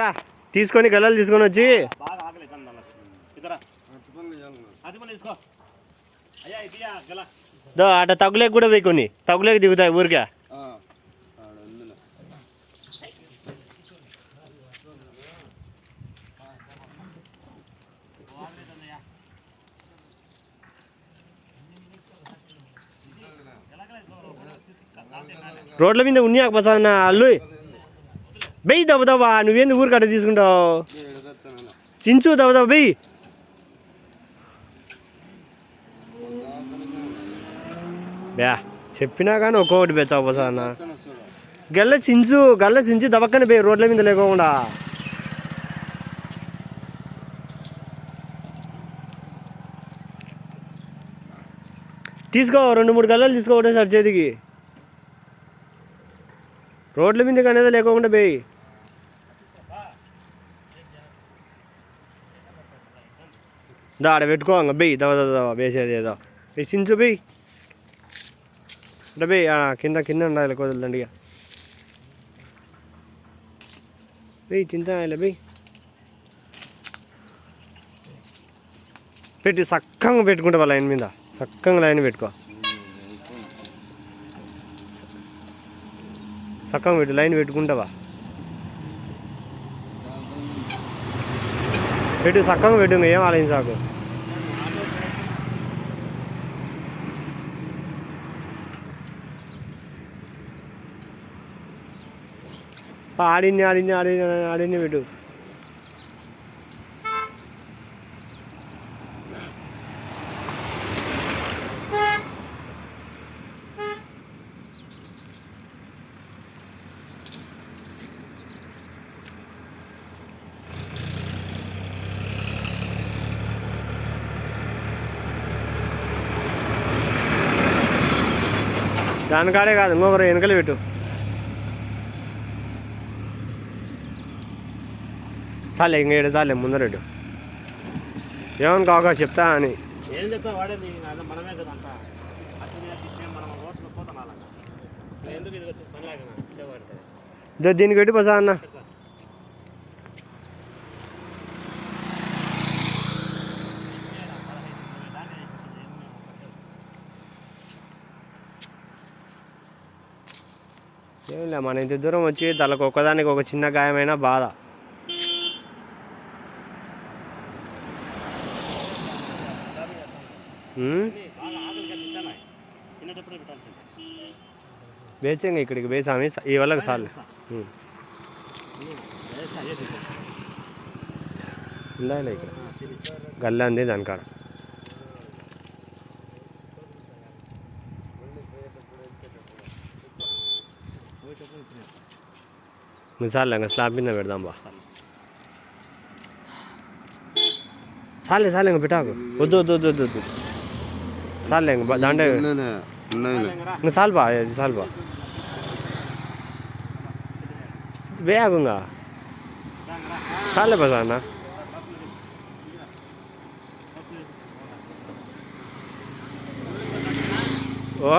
రా తీసుకొని గల్లలు తీసుకొని వచ్చి అట తగులేక కూడా పోయి కొన్ని తగులేక దిగుతాయి ఊరికే. రోడ్ల మీద ఉన్నాక బసన్న అల్లు బెయ్యి దబ్బదబ్బా నువ్వేంది ఊరికట్ట తీసుకుంటావు చించు దబ్బదబ్బ బెయ్యి. బ్యా చెప్పినా కానీ ఒక్కొక్కటి బెచ్చావు బసన్న గల్ల చించు దబక్కనే బెయ్యి రోడ్ల మీద లేకోకుండా. తీసుకో 2-3 గల్లలు తీసుకోవడం సార్ చేతికి రోడ్ల మీద అనేది లేకుండా బెయ్యి. ఆడ పెట్టుకో అంగ బెయ్యి దవ వేసేది ఏదో చించు బెయ్యి అంటే బెయ్యి కింద ఉండాలి కుదరదండి ఇక బెయ్యి చింత బెయ్యి పెట్టి చక్కగా పెట్టుకుంటావా లైన్ మీద చక్కగా లైన్ పెట్టుకో చక్కగా పెట్టు లైన్ పెట్టుకుంటావా పెట్టు చక్కగా పెట్టు ఏం ఆలోచించ సాకు. ఆడిని పెట్టు. దానికాడే కాదు ఇంకొకరు వెనకలు పెట్టు. చాలే ఇంక 7 చాలే ముందరెట్టు ఏమని కాక చెప్తా అని దీనికి పెట్టి బసా అన్న ఏమిలే మన ఇంత దూరం వచ్చి తలకు ఒక్కదానికి ఒక చిన్న గాయమైన బాధ. బేచంగా ఇక్కడికి బేసామి ఈ వాళ్ళకి సార్లు ఉండాలి ఇక్కడ గల్ల అంది దానికాడ సార్లే ఇంకా స్లాబ్ మీద పెడదాం బా సార్లే ఇంకా పెట్టాకు వద్దు సార్లే ఇంకా దాంట్లో ఇంకా సాల్ బా వేయకుంగా సార్లే బా అన్న ఓ